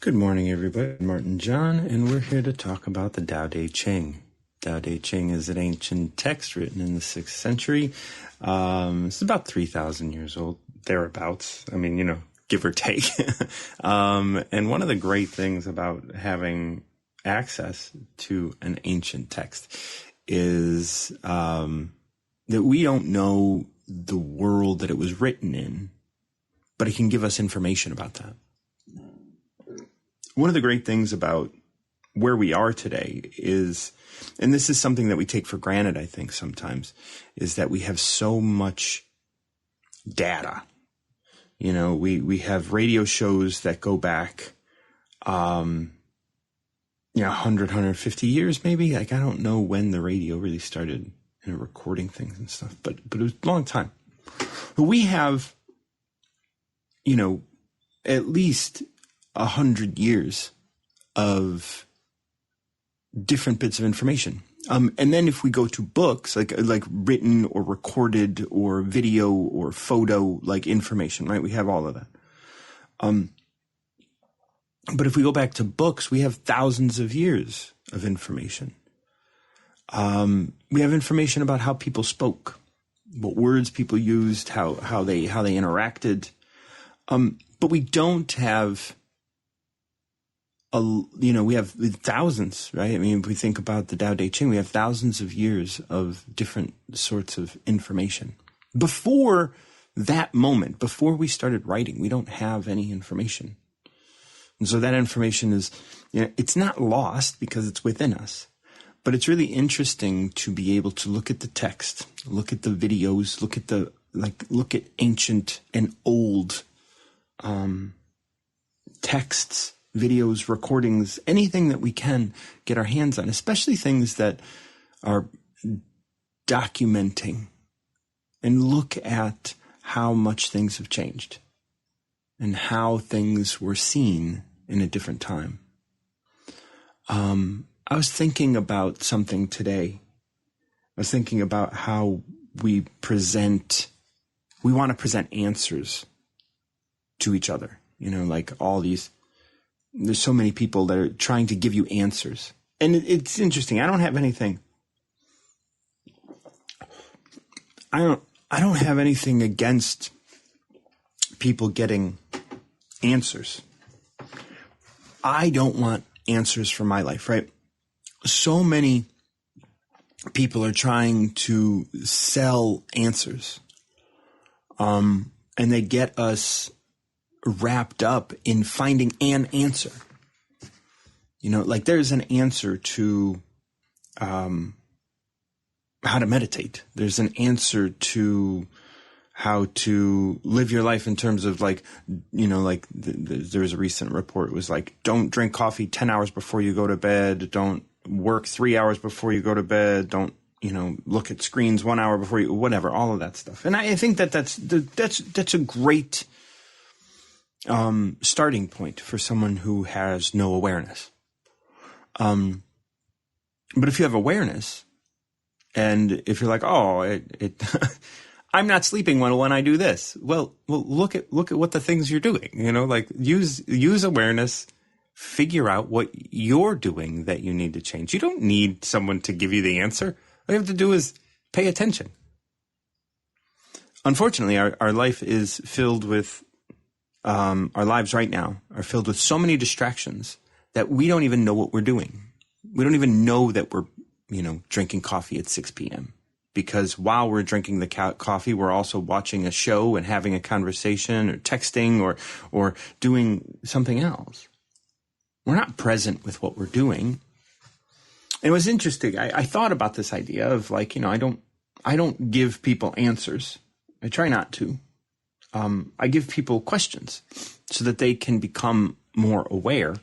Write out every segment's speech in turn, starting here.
Good morning, everybody. Martin John, and we're here to talk about the Tao Te Ching. Tao Te Ching is an ancient text written in the 6th century. It's about 3,000 years old, thereabouts. I mean, give or take. And one of the great things about having access to an ancient text is that we don't know the world that it was written in, but it can give us information about that. One of the great things about where we are today is, and this is something that we take for granted, I think, sometimes, is that we have so much data. We have radio shows that go back, 100, 150 years, maybe. Like, I don't know when the radio really started, recording things and stuff, but it was a long time. But we have, at least 100 years of different bits of information. And then if we go to books, like written or recorded or video or photo, like information, right? We have all of that. But if we go back to books, we have thousands of years of information. We have information about how people spoke, what words people used, how they interacted. But we don't have we have thousands, right? I mean, if we think about the Tao Te Ching, we have thousands of years of different sorts of information. Before that moment, before we started writing, we don't have any information. And so that information is, it's not lost because it's within us, but it's really interesting to be able to look at the text, look at the videos, look at ancient and old texts, videos, recordings, anything that we can get our hands on, especially things that are documenting, and look at how much things have changed and how things were seen in a different time. I was thinking about something today. I was thinking about how we want to present answers to each other, like all these. There's so many people that are trying to give you answers. And it's interesting. I don't have anything. I don't have anything against people getting answers. I don't want answers for my life, right? So many people are trying to sell answers. And they get us wrapped up in finding an answer. Like there's an answer to how to meditate. There's an answer to how to live your life in terms of there was a recent report. It was like, don't drink coffee 10 hours before you go to bed. Don't work 3 hours before you go to bed. Don't, look at screens 1 hour before you, whatever, all of that stuff. And I think that's a great starting point for someone who has no awareness. But if you have awareness, and if you're like, I'm not sleeping when I do this. Well, look at what the things you're doing, use awareness, figure out what you're doing that you need to change. You don't need someone to give you the answer. All you have to do is pay attention. Unfortunately, our life is filled with our lives right now are filled with so many distractions that we don't even know what we're doing. We don't even know that we're, drinking coffee at 6 p.m. Because while we're drinking the coffee, we're also watching a show and having a conversation or texting or doing something else. We're not present with what we're doing. And it was interesting. I thought about this idea of I don't give people answers. I try not to. I give people questions so that they can become more aware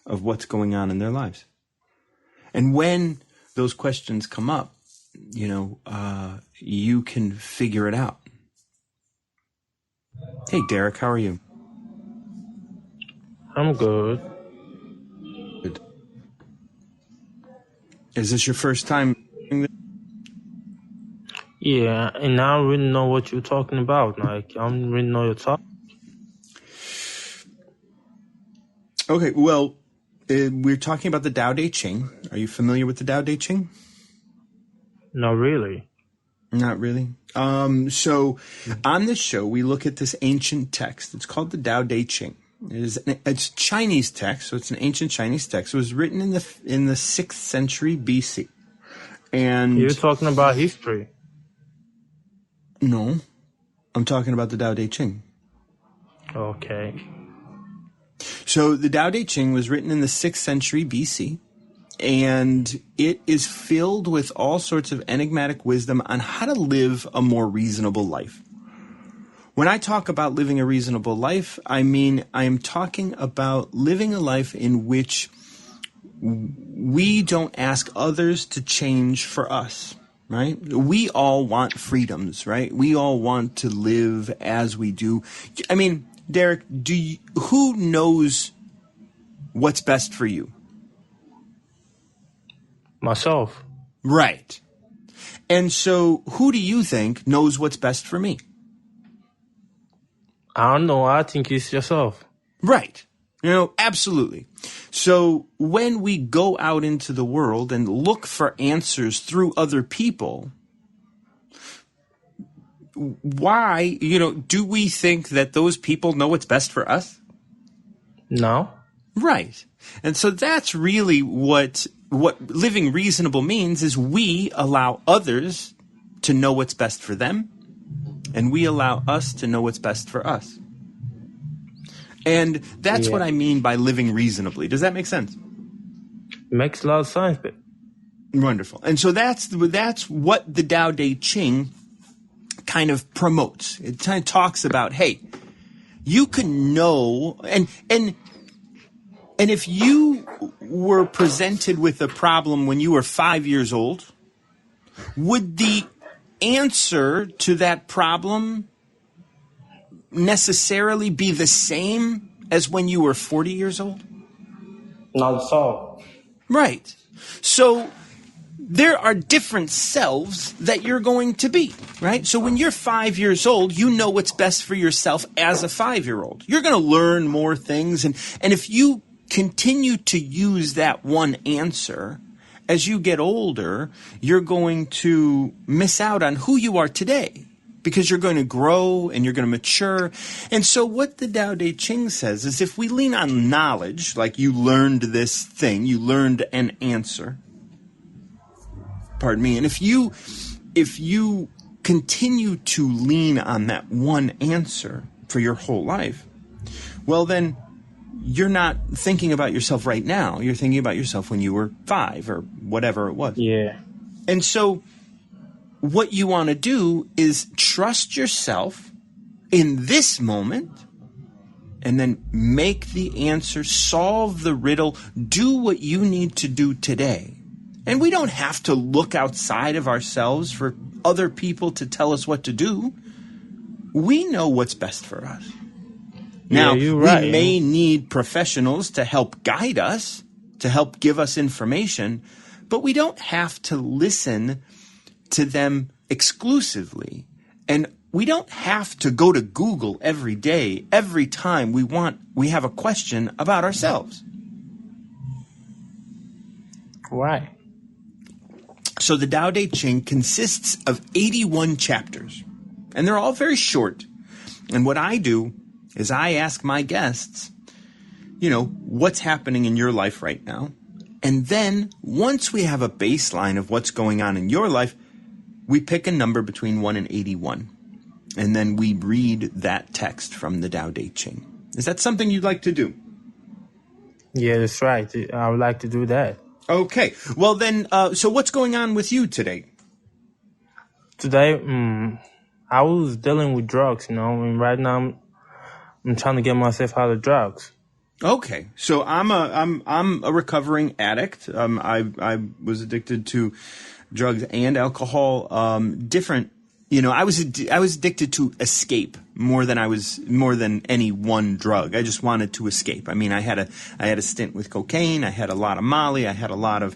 of what's going on in their lives. And when those questions come up, you can figure it out. Hey, Derek, how are you? I'm good. Good. Is this your first time doing this? Yeah, and I don't really know what you're talking about. I don't really know your topic. Okay, well, we're talking about the Tao Te Ching. Are you familiar with the Tao Te Ching? Not really. Not really. So on this show, we look at this ancient text. It's called the Tao Te Ching. It's Chinese text, so it's an ancient Chinese text. It was written in the 6th century BC. And You're talking about history. No, I'm talking about the Tao Te Ching. Okay. So the Tao Te Ching was written in the 6th century BC, and it is filled with all sorts of enigmatic wisdom on how to live a more reasonable life. When I talk about living a reasonable life, I mean I am talking about living a life in which we don't ask others to change for us, right? We all want freedoms, right? We all want to live as we do. I mean, Derek, who knows what's best for you? Myself. Right. And so who do you think knows what's best for me? I don't know. I think it's yourself. Right. Absolutely. So when we go out into the world and look for answers through other people, why, do we think that those people know what's best for us? No. Right. And so that's really what living reasonable means, is we allow others to know what's best for them, and we allow us to know what's best for us. And that's what I mean by living reasonably. Does that make sense? Makes a lot of sense. But wonderful. And so that's what the Tao Te Ching kind of promotes. It kind of talks about, hey, you can know, and if you were presented with a problem when you were 5 years old, would the answer to that problem necessarily be the same as when you were 40 years old? Not at all. Right. So there are different selves that you're going to be, right? So when you're 5 years old, you know what's best for yourself as a 5-year-old. You're going to learn more things. And if you continue to use that one answer, as you get older, you're going to miss out on who you are today, because you're going to grow and you're going to mature. And so what the Tao Te Ching says is, if we lean on knowledge, like you learned this thing, you learned an answer, pardon me, and if you continue to lean on that one answer for your whole life, well then you're not thinking about yourself right now. You're thinking about yourself when you were 5 or whatever it was. Yeah. And so what you want to do is trust yourself in this moment, and then make the answer, solve the riddle, do what you need to do today. And we don't have to look outside of ourselves for other people to tell us what to do. We know what's best for us. Now, you're right. We may need professionals to help guide us, to help give us information, but we don't have to listen to them exclusively. And we don't have to go to Google every day, every time we have a question about ourselves. Right. So the Tao Te Ching consists of 81 chapters, and they're all very short. And what I do is I ask my guests, what's happening in your life right now? And then once we have a baseline of what's going on in your life, we pick a number between 1 and 81. And then we read that text from the Tao Te Ching. Is that something you'd like to do? Yeah, that's right. I would like to do that. Okay. Well then, so what's going on with you today? Today, I was dealing with drugs, and right now I'm trying to get myself out of drugs. Okay, so I'm a recovering addict. I was addicted to drugs and alcohol. Different, I was addicted to escape more than any one drug. I just wanted to escape. I mean, I had a stint with cocaine. I had a lot of Molly. I had a lot of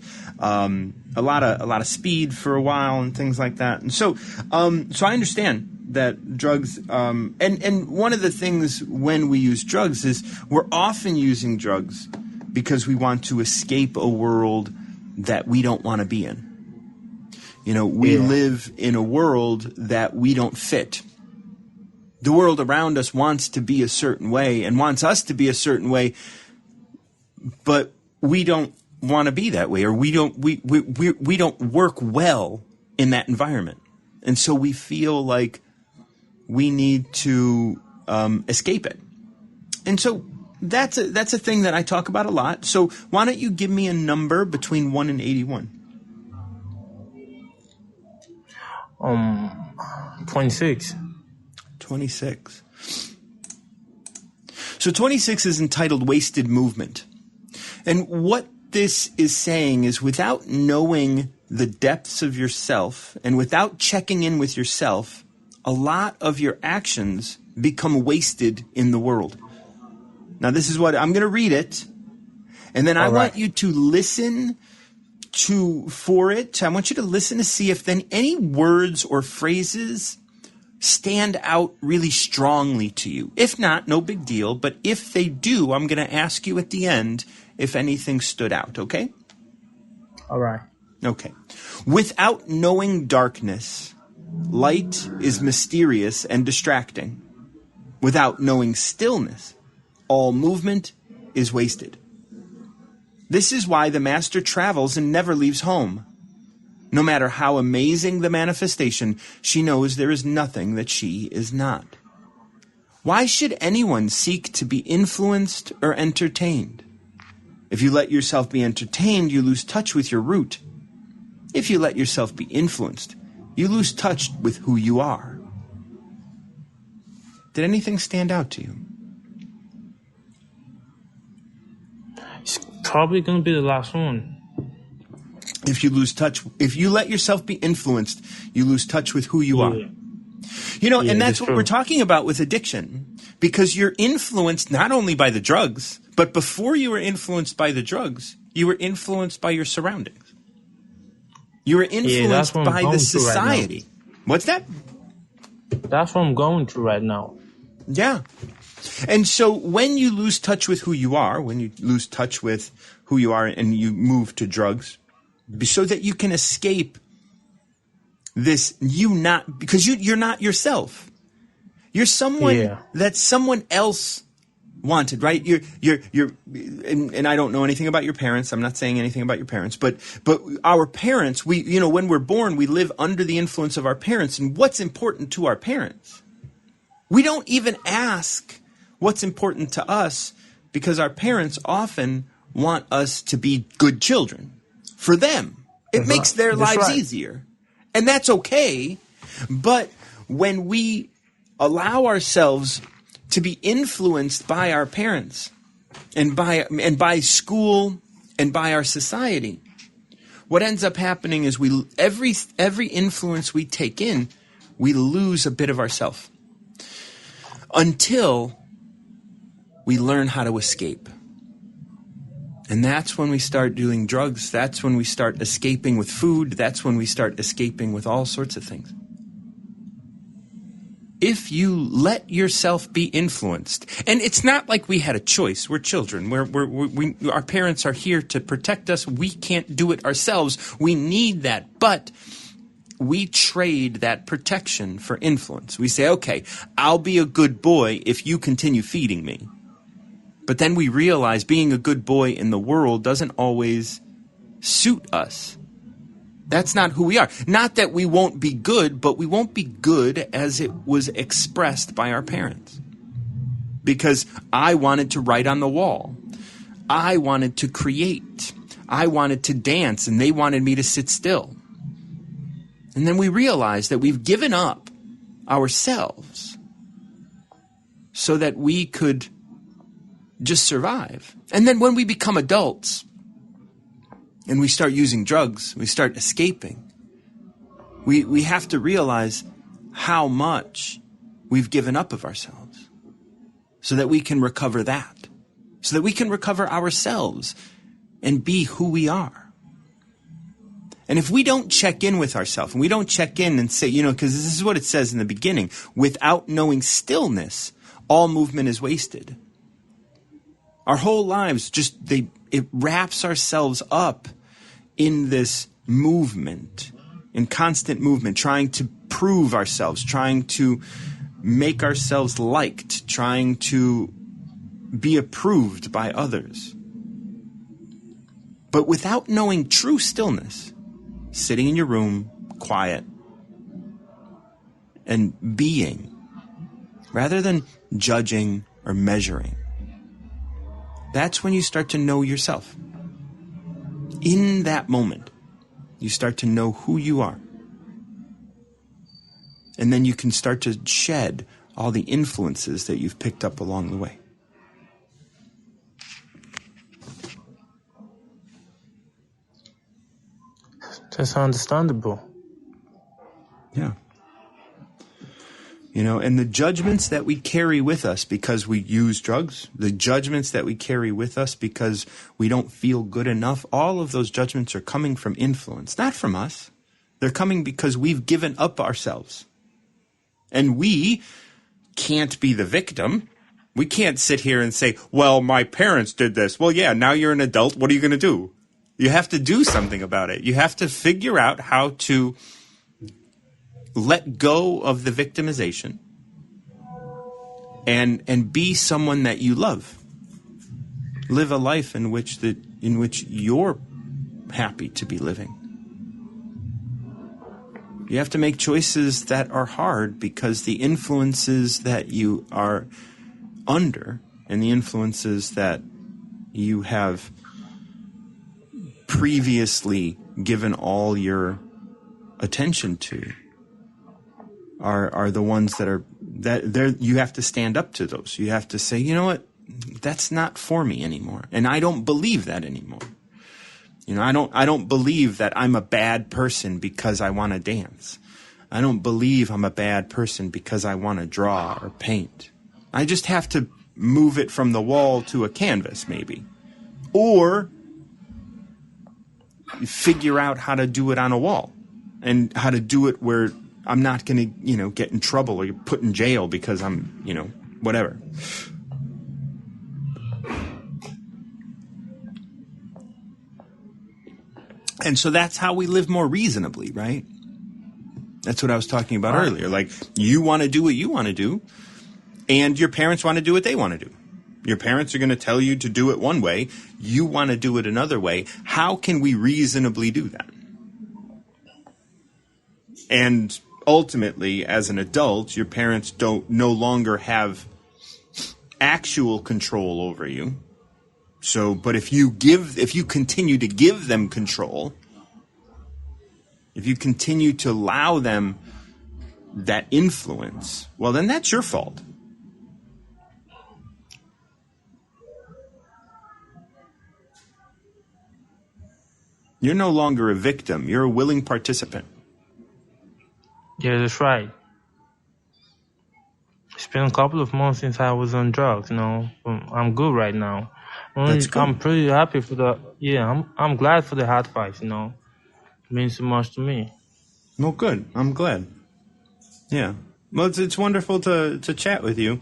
speed for a while and things like that. And so I understand that drugs, and one of the things when we use drugs is we're often using drugs because we want to escape a world that we don't want to be in. You know, we live in a world that we don't fit. The world around us wants to be a certain way and wants us to be a certain way, but we don't want to be that way, or we don't work well in that environment. And so we feel like we need to escape it. And so that's a thing that I talk about a lot. So why don't you give me a number between 1 and 81? 26. 26. So 26 is entitled Wasted Movement. And what this is saying is, without knowing the depths of yourself and without checking in with yourself, a lot of your actions become wasted in the world. Now, this is what I'm going to read it, and then I want you to listen for it. I want you to listen to see if then any words or phrases stand out really strongly to you. If not, no big deal. But if they do, I'm going to ask you at the end if anything stood out, okay? All right. Okay. Without knowing darkness, light is mysterious and distracting. Without knowing stillness, all movement is wasted. This is why the master travels and never leaves home. No matter how amazing the manifestation, she knows there is nothing that she is not. Why should anyone seek to be influenced or entertained? If you let yourself be entertained, you lose touch with your root. If you let yourself be influenced, you lose touch with who you are. Did anything stand out to you? It's probably going to be the last one. If you lose touch, if you let yourself be influenced, you lose touch with who you are. You know, and that's what we're talking about with addiction, because you're influenced not only by the drugs, but before you were influenced by the drugs, you were influenced by your surroundings. You were influenced by the society. What's that? That's what I'm going through right now. Yeah. And so when you lose touch with who you are, when you lose touch with who you are and you move to drugs, so that you can escape this, because you're not yourself. You're someone that someone else wanted, right? And I don't know anything about your parents. I'm not saying anything about your parents, but our parents, when we're born, we live under the influence of our parents. And what's important to our parents? We don't even ask what's important to us, because our parents often want us to be good children. For them, it makes their lives easier. And that's okay. But when we allow ourselves to be influenced by our parents and by school and by our society, what ends up happening is every influence we take in, we lose a bit of ourselves until we learn how to escape. And that's when we start doing drugs. That's when we start escaping with food. That's when we start escaping with all sorts of things. If you let yourself be influenced, and it's not like we had a choice. We're children. Our parents are here to protect us. We can't do it ourselves. We need that. But we trade that protection for influence. We say, okay, I'll be a good boy if you continue feeding me. But then we realize being a good boy in the world doesn't always suit us. That's not who we are. Not that we won't be good, but we won't be good as it was expressed by our parents. Because I wanted to write on the wall. I wanted to create. I wanted to dance, and they wanted me to sit still. And then we realize that we've given up ourselves so that we could just survive. And then when we become adults and we start using drugs, we start escaping, we have to realize how much we've given up of ourselves so that we can recover that, so that we can recover ourselves and be who we are. And if we don't check in with ourselves, and we don't check in and say, because this is what it says in the beginning, without knowing stillness, all movement is wasted. Our whole lives it wraps ourselves up in this movement, in constant movement, trying to prove ourselves, trying to make ourselves liked, trying to be approved by others. But without knowing true stillness, sitting in your room, quiet, and being, rather than judging or measuring, that's when you start to know yourself. In that moment, you start to know who you are. And then you can start to shed all the influences that you've picked up along the way. That's understandable. Yeah. And the judgments that we carry with us because we use drugs, the judgments that we carry with us because we don't feel good enough, all of those judgments are coming from influence, not from us. They're coming because we've given up ourselves. And we can't be the victim. We can't sit here and say, well, my parents did this. Well, yeah, now you're an adult. What are you going to do? You have to do something about it. You have to figure out how to let go of the victimization and be someone that you love. Live a life in which you're happy to be living. You have to make choices that are hard because the influences that you are under and the influences that you have previously given all your attention to are the ones that you have to stand up to those. You have to say, you know what, that's not for me anymore. And I don't believe that anymore. I don't believe that I'm a bad person because I want to dance. I don't believe I'm a bad person because I want to draw or paint. I just have to move it from the wall to a canvas, maybe. Or figure out how to do it on a wall and how to do it where I'm not going to, get in trouble or get put in jail because I'm, whatever. And so that's how we live more reasonably, right? That's what I was talking about earlier. Like, you want to do what you want to do, and your parents want to do what they want to do. Your parents are going to tell you to do it one way. You want to do it another way. How can we reasonably do that? And ultimately, as an adult, your parents no longer have actual control over you. So, but if you continue to give them control, if you continue to allow them that influence, well, then that's your fault. You're no longer a victim. You're a willing participant. Yeah, that's right. It's been a couple of months since I was on drugs, I'm good right now. That's good. I'm pretty happy for I'm glad for the advice, It means so much to me. Well, good. I'm glad. Yeah. Well, it's wonderful to chat with you.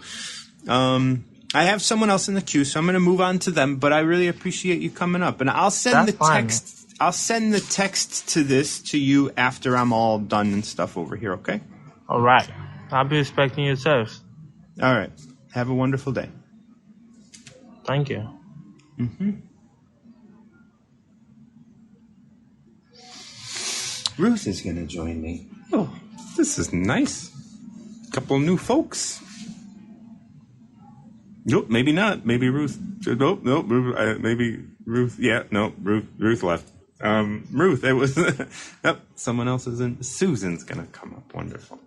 I have someone else in the queue, so I'm going to move on to them, but I really appreciate you coming up. And I'll send text. I'll send the text to you after I'm all done and stuff over here, okay? All right. I'll be expecting your text. All right. Have a wonderful day. Thank you. Mm-hmm. Ruth is going to join me. Oh, this is nice. Couple new folks. Nope, maybe not. Maybe Ruth. Nope. Maybe Ruth. Yeah, no, Ruth left. Ruth, it was. Yep, someone else is in. Susan's going to come up. Wonderful.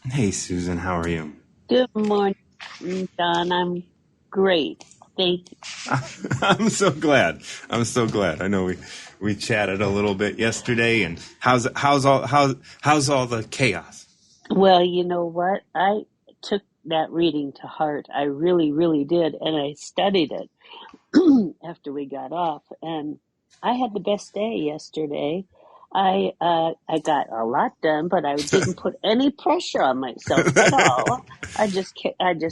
Hey, Susan, how are you? Good morning, John. I'm great. Thank you. I'm so glad. I know we chatted a little bit yesterday, and how's all the chaos? Well, you know what? I took that reading to heart. I really, really did. And I studied it after we got off. And I had the best day yesterday. I got a lot done, but I didn't put any pressure on myself at all. I just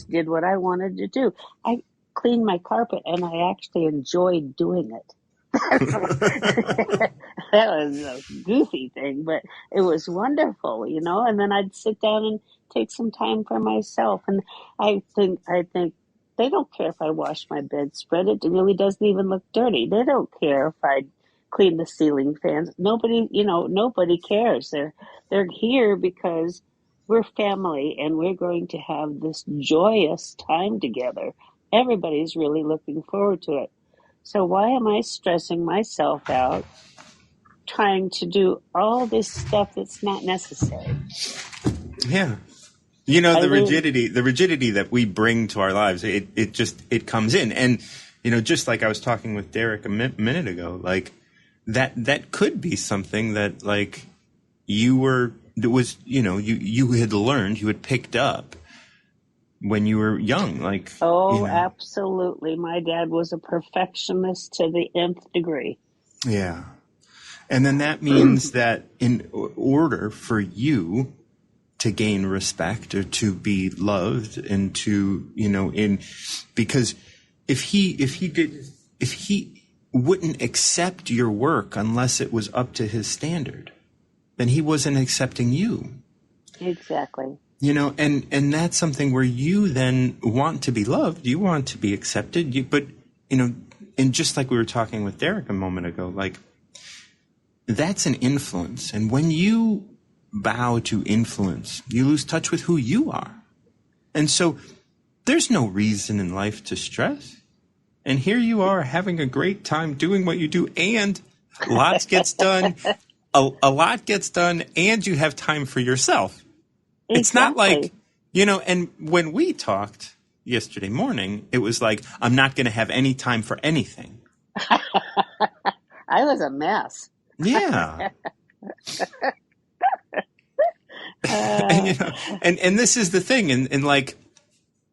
did what I wanted to do. I cleaned my carpet, and I actually enjoyed doing it. That was a goofy thing, but it was wonderful, And then I'd sit down and take some time for myself. And I think they don't care if I wash my bedspread. It really doesn't even look dirty. They don't care if I clean the ceiling fans. Nobody cares. They're here because we're family and we're going to have this joyous time together. Everybody's really looking forward to it. So why am I stressing myself out trying to do all this stuff that's not necessary? Yeah. The rigidity that we bring to our lives, it comes in. And, just like I was talking with Derek a minute ago, like that could be something that like you had learned, you had picked up when you were young. Like, absolutely. My dad was a perfectionist to the nth degree. Yeah. And then that means that in order for you to gain respect or to be loved and to, because if he wouldn't accept your work unless it was up to his standard, then he wasn't accepting you. Exactly. And that's something where you then want to be loved, you want to be accepted, but and just like we were talking with Derek a moment ago, like that's an influence. And when you bow to influence, you lose touch with who you are. And so there's no reason in life to stress. And here you are having a great time doing what you do, and lots gets done. A lot gets done, and you have time for yourself. Exactly. It's not like, and when we talked yesterday morning, it was like, I'm not going to have any time for anything. I was a mess. Yeah. and this is the thing. And like,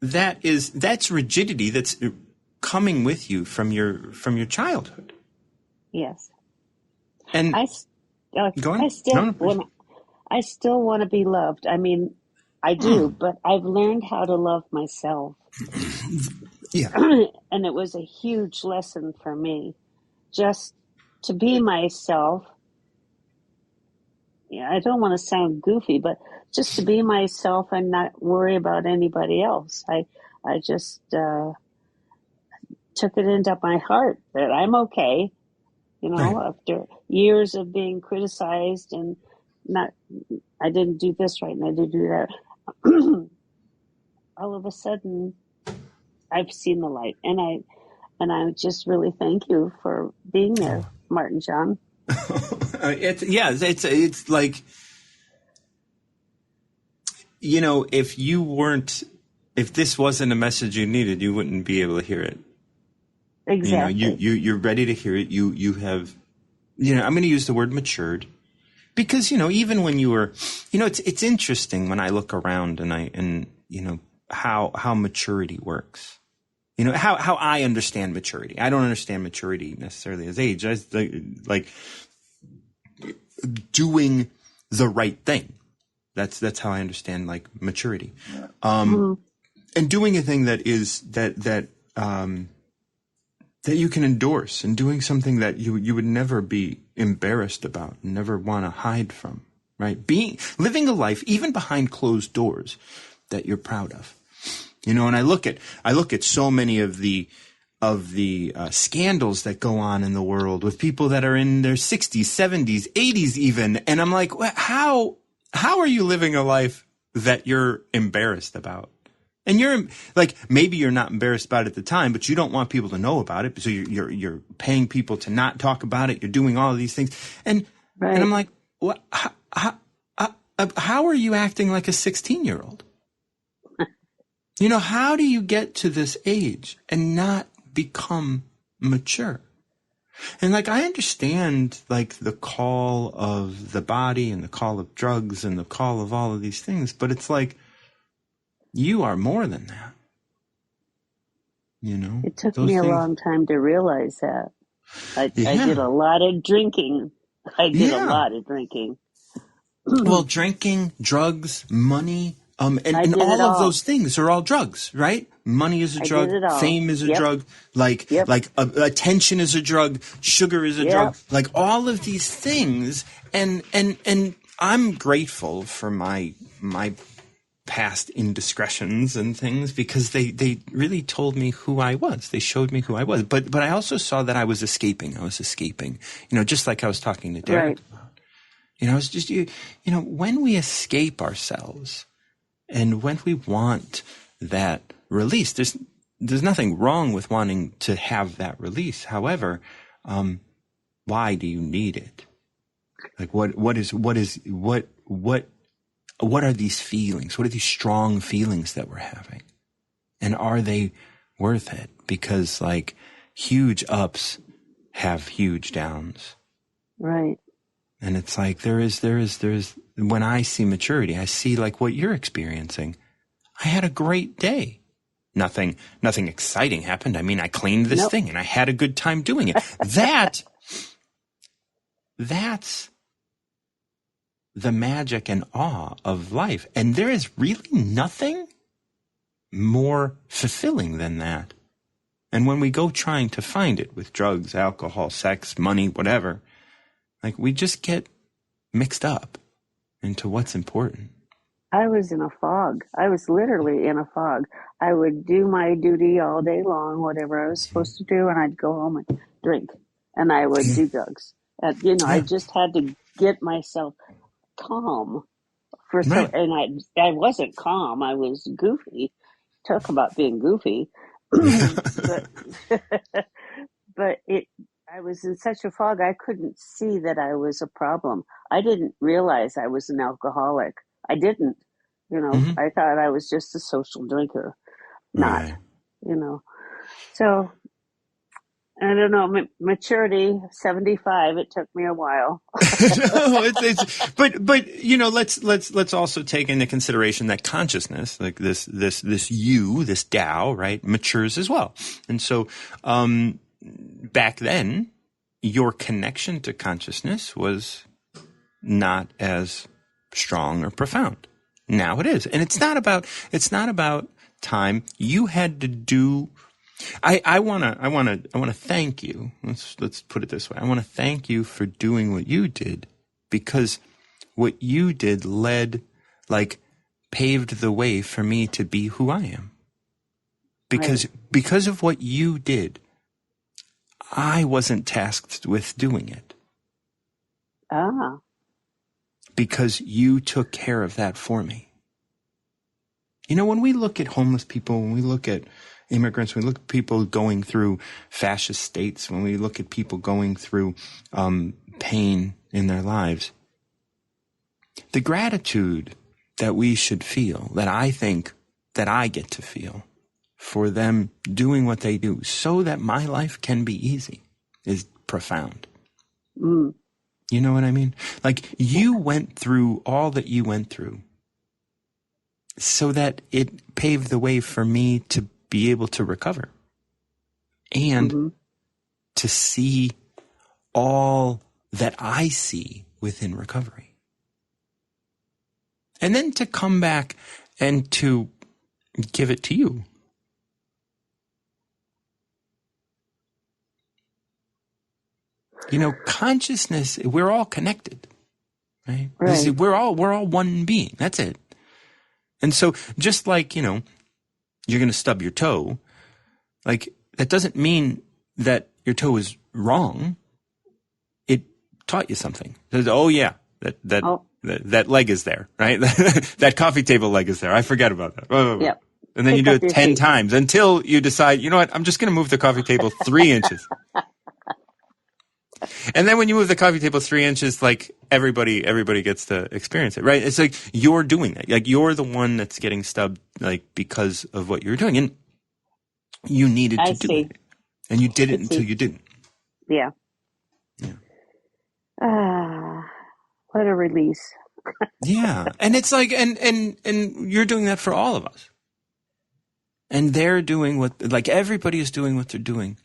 that's rigidity that's coming with you from your childhood. Yes. And I still want to be loved. I mean, I do, but I've learned how to love myself. Yeah. And it was a huge lesson for me just to be myself. Yeah, I don't want to sound goofy, but just to be myself and not worry about anybody else. I just took it into my heart that I'm okay, Right. after years of being criticized and I didn't do this right and I didn't do that. All of a sudden, I've seen the light, and I just really thank you for being there, Martin John. It's like, if this wasn't a message you needed, you wouldn't be able to hear it. Exactly. You're ready to hear it. You have, I'm going to use the word matured, because, even when you were, it's interesting when I look around and how maturity works. How I understand maturity. I don't understand maturity necessarily as age. I like doing the right thing. That's how I understand like maturity. And doing a thing that is that you can endorse, and doing something that you would never be embarrassed about, never want to hide from, right? Living a life even behind closed doors that you're proud of. And I look at so many of the scandals that go on in the world with people that are in their 60s, 70s, 80s even, and I'm like, how are you living a life that you're embarrassed about? And you're like, maybe you're not embarrassed about it at the time, but you don't want people to know about it, so you're paying people to not talk about it. You're doing all of these things, and I'm like, what? How are you acting like a 16-year-old? How do you get to this age and not become mature? And like, I understand like the call of the body and the call of drugs and the call of all of these things, but it's like, You are more than that. You know, It took those me a things. long time to realize that. I did Yeah. a lot of drinking. I did a Yeah. lot of drinking. Well, drinking, drugs, money, I and did it all of all. those things are all drugs, right? Money is a I did drug, it all. fame is a Yep. drug, like Yep. attention is a drug, sugar is a Yep. drug, like all of these things. And I'm grateful for my past indiscretions and things because they really told me who I was. They showed me who I was. But I also saw that I was escaping. You know, just like I was talking to Derek. Right. You know, it's just, you know, when we escape ourselves and when we want that release, there's nothing wrong with wanting to have that release. However, why do you need it? Like what are these feelings? What are these strong feelings that we're having? And are they worth it? Because like huge ups have huge downs. Right. And it's like there is when I see maturity, I see like what you're experiencing. I had a great day. Nothing exciting happened. I mean, I cleaned this Nope. thing and I had a good time doing it. That's the magic and awe of life. And there is really nothing more fulfilling than that. And when we go trying to find it with drugs, alcohol, sex, money, whatever, like we just get mixed up into what's important. I was in a fog. I was literally in a fog. I would do my duty all day long, whatever I was supposed to do, and I'd go home and drink, and I would do drugs. And, you know, I Yeah. just had to get myself calm Right. and I wasn't calm. I was goofy. Talk about being goofy. but but I was in such a fog I couldn't see that I was a problem. I didn't realize I was an alcoholic. I didn't. You know, Mm-hmm. I thought I was just a social drinker. Not, Right. you know. So I don't know, maturity, 75, it took me a while. No, but you know, let's also take into consideration that consciousness, like this you, this Tao, right, matures as well. And so, back then, your connection to consciousness was not as strong or profound. Now it is. And it's not about time. You had to do. I wanna thank you. Let's put it this way. I want to thank you for doing what you did, because what you did paved the way for me to be who I am. Because of what you did, I wasn't tasked with doing it. Ah, Because you took care of that for me. You know, when we look at homeless people, when we look at immigrants, when we look at people going through fascist states, when we look at people going through pain in their lives, the gratitude that we should feel, that I think that I get to feel for them doing what they do so that my life can be easy, is profound. mm. You know what I mean? Like, you went through all that you went through so that it paved the way for me to be able to recover and to see all that I see within recovery. And then to come back and to give it to you. You know, consciousness, we're all connected, right? Right. We're all one being. That's it. And so just like, you know, you're going to stub your toe, like, that doesn't mean that your toe is wrong. It taught you something. Oh yeah, that leg is there, right? That coffee table leg is there. I forget about that. Yep. And then Pick you do up it your 10 feet. times until you decide, you know what, I'm just going to move the coffee table 3 inches. And then when you move the coffee table 3 inches, like, everybody gets to experience it, right? It's like you're doing that. Like, you're the one that's getting stubbed, like, because of what you're doing. And you needed to I do see. it. And you did I it until see. you didn't. Yeah. Yeah. Ah, what a release. Yeah. And it's like, and you're doing that for all of us. And they're doing like everybody is doing what they're doing.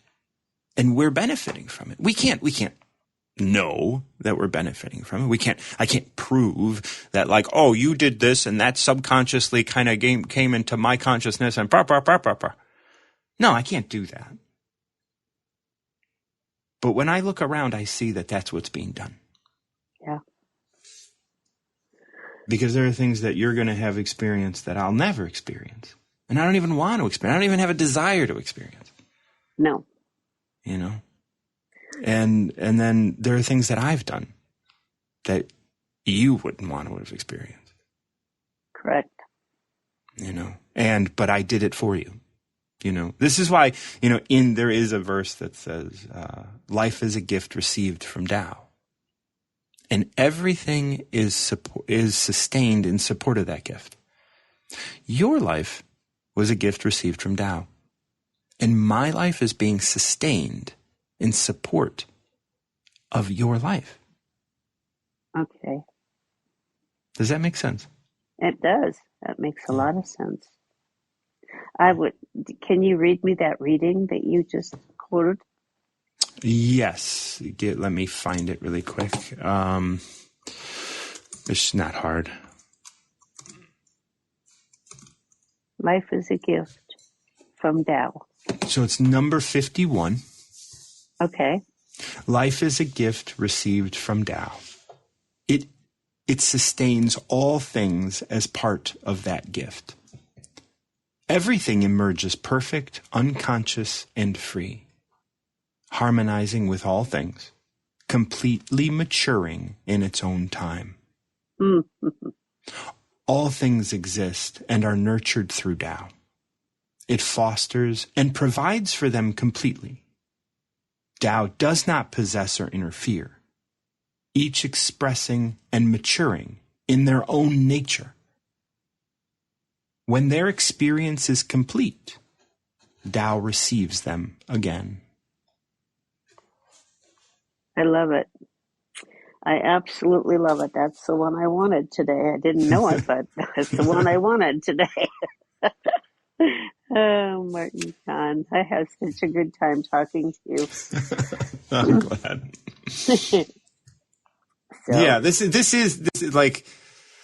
And we're benefiting from it. We can't know that we're benefiting from it. I can't prove that like, oh, you did this and that subconsciously kind of came into my consciousness and No, I can't do that. But when I look around, I see that that's what's being done. Yeah. Because there are things that you're going to have experienced that I'll never experience. And I don't even want to experience. I don't even have a desire to experience. No. You know? And then there are things that I've done that you wouldn't want to have experienced. Correct. You know? But I did it for you. You know? This is why, there is a verse that says, life is a gift received from Tao. And everything is sustained in support of that gift. Your life was a gift received from Tao. And my life is being sustained in support of your life. Okay. Does that make sense? It does. That makes a lot of sense. Can you read me that reading that you just quoted? Yes. Let me find it really quick. It's not hard. Life is a gift from Tao. So it's number 51. Okay. Life is a gift received from Tao. It sustains all things as part of that gift. Everything emerges perfect, unconscious, and free, harmonizing with all things, completely maturing in its own time. All things exist and are nurtured through Tao. It fosters and provides for them completely. Tao does not possess or interfere, each expressing and maturing in their own nature. When their experience is complete, Tao receives them again. I love it. I absolutely love it. That's the one I wanted today. I didn't know it, but that's the one I wanted today. Oh, Martin John, I had such a good time talking to you. I'm glad. Yeah, this is like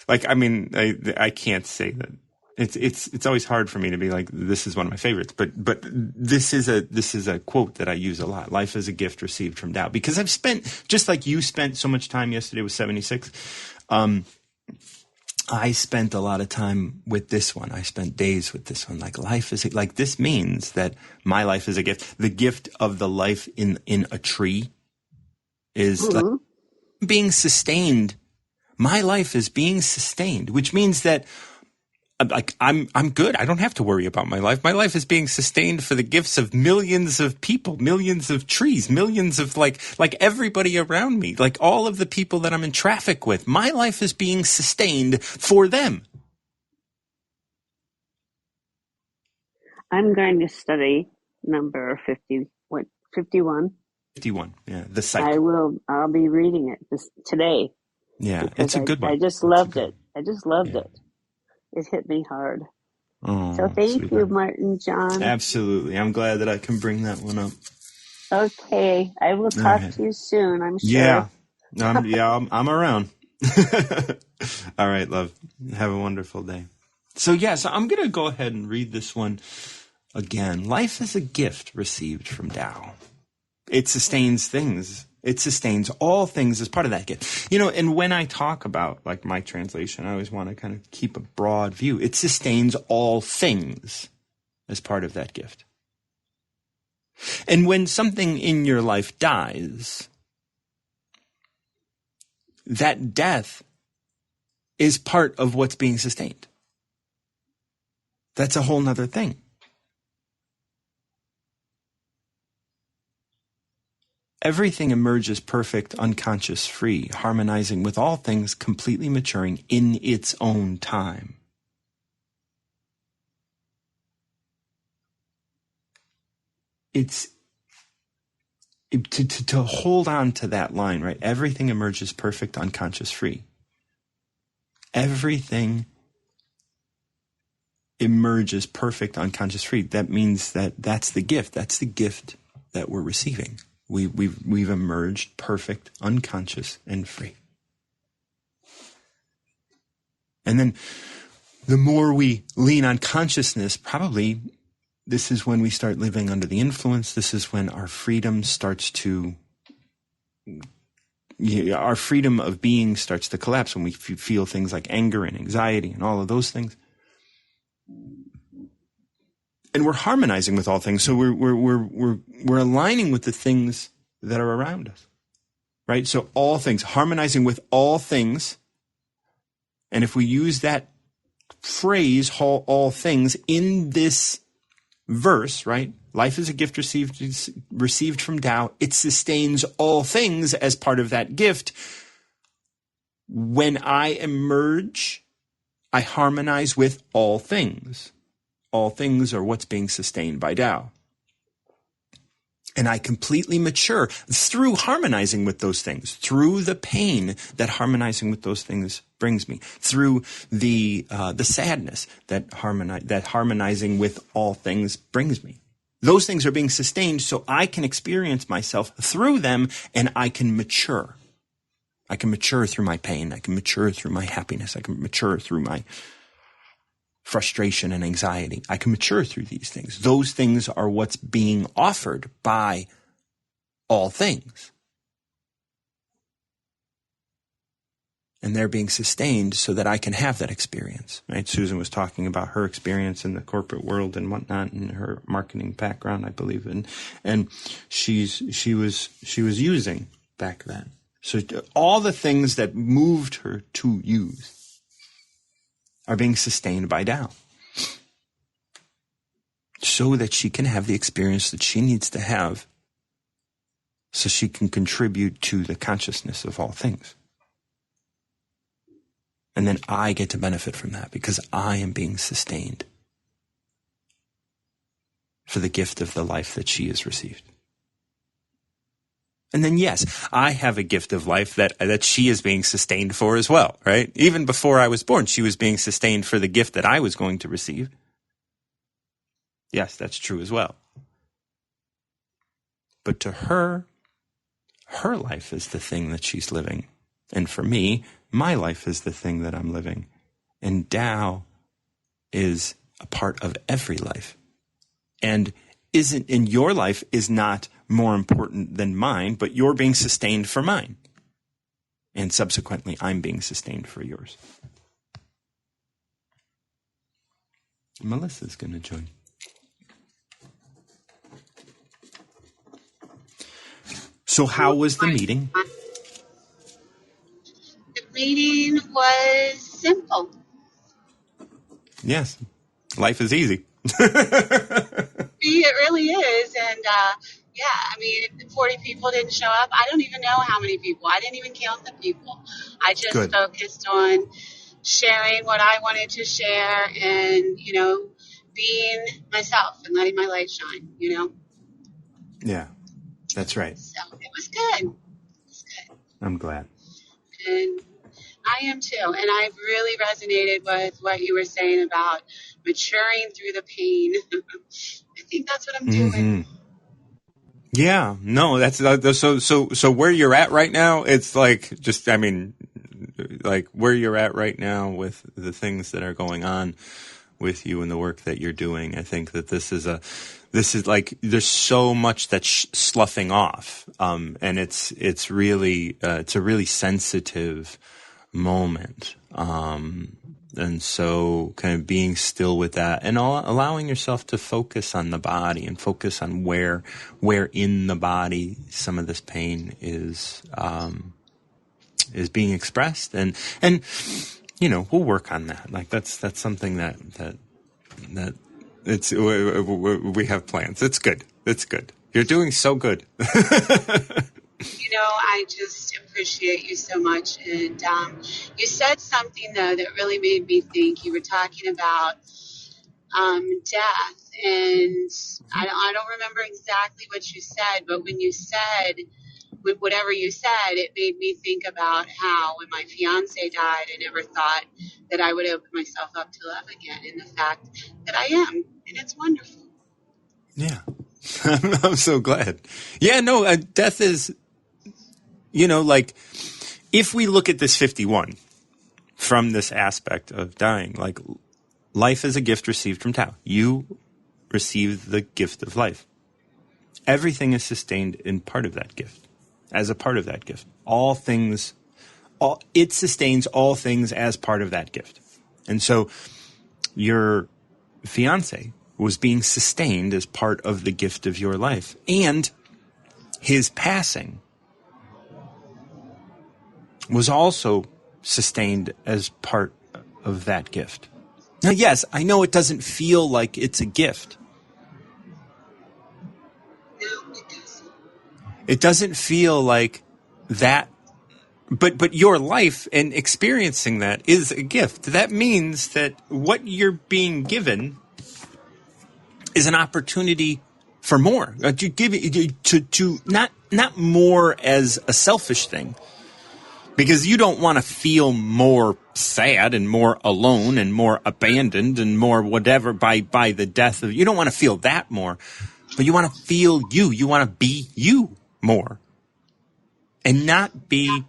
I mean, I can't say that it's always hard for me to be like, this is one of my favorites, but this is a quote that I use a lot. Life is a gift received from Tao, because I've spent, just like you spent so much time yesterday with 76. I spent a lot of time with this one. I spent days with this one. Like, life is like, this means that my life is a gift. The gift of the life in a tree is like being sustained. My life is being sustained, which means that like I'm good. I don't have to worry about my life. My life is being sustained for the gifts of millions of people, millions of trees, millions of like everybody around me, like all of the people that I'm in traffic with. My life is being sustained for them. I'm going to study number 51? 51. Yeah, the cycle. I'll be reading it today. Yeah, it's a good one. I just loved it. I just loved it. It hit me hard. Oh, so thank sweetheart. you, Martin John. Absolutely. I'm glad that I can bring that one up. Okay. I will talk to you soon, I'm sure. Yeah. I'm around. All right, love. Have a wonderful day. So I'm going to go ahead and read this one again. Life is a gift received from Tao. It sustains things. It sustains all things as part of that gift. And when I talk about like my translation, I always want to kind of keep a broad view. It sustains all things as part of that gift. And when something in your life dies, that death is part of what's being sustained. That's a whole nother thing. Everything emerges perfect, unconscious, free, harmonizing with all things, completely maturing in its own time. It's to hold on to that line, right? Everything emerges perfect, unconscious, free. Everything emerges perfect, unconscious, free, that means that that's the gift. That's the gift that we're receiving. We've emerged perfect, unconscious, and free. And then the more we lean on consciousness, probably this is when we start living under the influence. This is when our freedom starts to, our freedom of being starts to collapse, when we feel things like anger and anxiety and all of those things. And we're harmonizing with all things. So we're aligning with the things that are around us, right? So all things, harmonizing with all things. And if we use that phrase, all things, in this verse, right? Life is a gift received from Tao. It sustains all things as part of that gift. When I emerge, I harmonize with all things. All things are what's being sustained by Tao. And I completely mature through harmonizing with those things, through the pain that harmonizing with those things brings me, through the sadness that harmonizing with all things brings me. Those things are being sustained so I can experience myself through them, and I can mature. I can mature through my pain. I can mature through my happiness. I can mature through my frustration and anxiety. I can mature through these things. Those things are what's being offered by all things. And they're being sustained so that I can have that experience, right? Susan was talking about her experience in the corporate world and whatnot, and her marketing background, I believe, and she was using back then. So all the things that moved her to use are being sustained by Tao, so that she can have the experience that she needs to have, so she can contribute to the consciousness of all things. And then I get to benefit from that because I am being sustained for the gift of the life that she has received. And then, yes, I have a gift of life that she is being sustained for as well, right? Even before I was born, she was being sustained for the gift that I was going to receive. Yes, that's true as well. But to her, her life is the thing that she's living. And for me, my life is the thing that I'm living. And Tao is a part of every life. And your life is not more important than mine, but you're being sustained for mine. And subsequently, I'm being sustained for yours. Melissa's going to join. So how was the meeting? The meeting was simple. Yes. Life is easy. It really is. And, 40 people didn't show up. I don't even know how many people. I didn't even count the people. I just focused on sharing what I wanted to share and, being myself and letting my light shine, Yeah, that's right. So it was good. I'm glad. And I am too. And I really resonated with what you were saying about maturing through the pain. I think that's what I'm doing. Mm-hmm. Yeah, no, that's so where you're at right now, it's like where you're at right now with the things that are going on with you and the work that you're doing. I think that this is like, there's so much that's sloughing off. And it's really, it's a really sensitive moment. And so kind of being still with that and allowing yourself to focus on the body and focus on where in the body some of this pain is being expressed. And, we'll work on that. Like that's something that we have plans. It's good. It's good. You're doing so good. I just appreciate you so much. And you said something, though, that really made me think. You were talking about death. And I don't remember exactly what you said, but when you said with whatever you said, it made me think about how when my fiance died, I never thought that I would open myself up to love again, and the fact that I am, and it's wonderful. Yeah. I'm so glad. Yeah, no, death is, like, if we look at this 51 from this aspect of dying, like, life is a gift received from Tao. You receive the gift of life. Everything is sustained in part of that gift, as a part of that gift. It sustains all things as part of that gift. And so your fiance was being sustained as part of the gift of your life. And his passing was also sustained as part of that gift. Now, yes, I know it doesn't feel like it's a gift. It doesn't feel like that, but your life and experiencing that is a gift. That means that what you're being given is an opportunity for more. To give it to not more as a selfish thing, because you don't want to feel more sad and more alone and more abandoned and more whatever by the death of. You don't want to feel that more, but you want to feel you. You want to be you more, and not be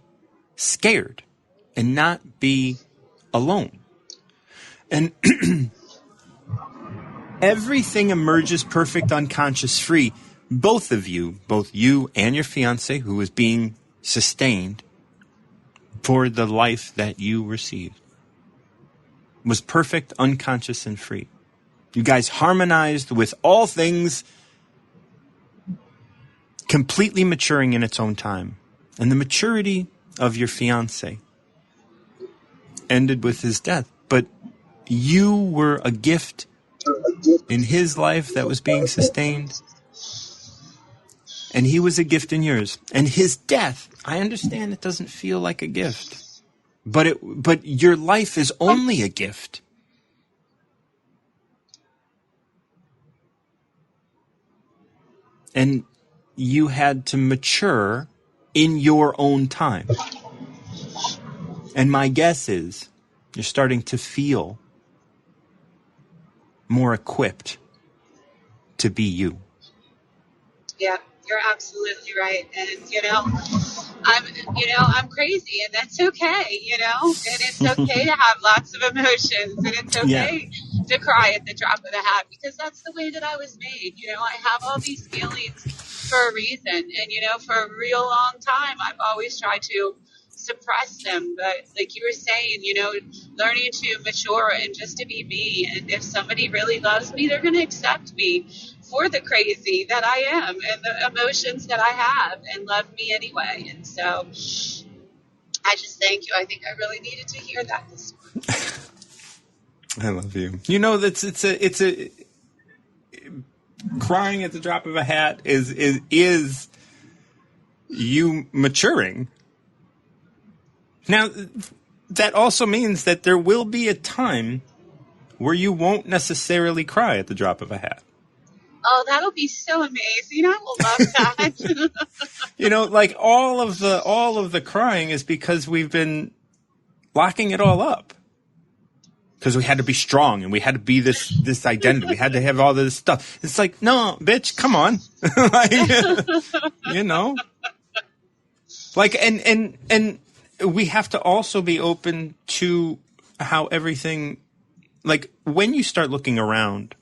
scared, and not be alone. And everything emerges perfect, unconscious, free. Both you and your fiance, who is being sustained for the life that you received, was perfect, unconscious, and free. You guys harmonized with all things, completely maturing in its own time. And the maturity of your fiance ended with his death. But you were a gift in his life that was being sustained. And he was a gift in yours. And his death, I understand it doesn't feel like a gift. But your life is only a gift. And you had to mature in your own time. And my guess is you're starting to feel more equipped to be you. Yeah, you're absolutely right. And I'm crazy, and that's okay, and it's okay to have lots of emotions, and it's okay to cry at the drop of the hat, because that's the way that I was made. I have all these feelings for a reason, and for a real long time I've always tried to suppress them, but like you were saying, learning to mature and just to be me, and if somebody really loves me, they're going to accept me for the crazy that I am and the emotions that I have, and love me anyway. And so I just thank you. I think I really needed to hear that this morning. I love you. It's a crying at the drop of a hat is you maturing. Now, that also means that there will be a time where you won't necessarily cry at the drop of a hat. Oh, that'll be so amazing. I will love that. Like all of the crying is because we've been locking it all up. Because we had to be strong and we had to be this identity. We had to have all this stuff. It's like, no, bitch, come on. Like, and we have to also be open to how everything, like when you start looking around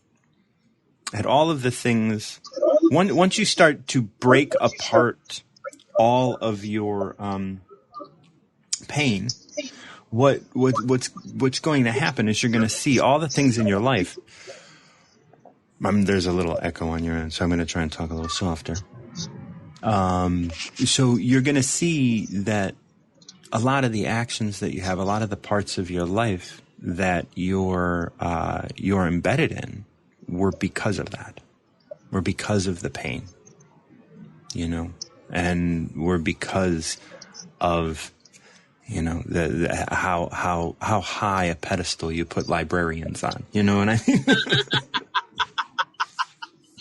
at all of the things, once you start to break apart all of your pain, what's going to happen is you're going to see all the things in your life. There's a little echo on your end, so I'm going to try and talk a little softer. So you're going to see that a lot of the actions that you have, a lot of the parts of your life that you're embedded in, were because of that. Were because of the pain, and were because of the how high a pedestal you put librarians on. You know what I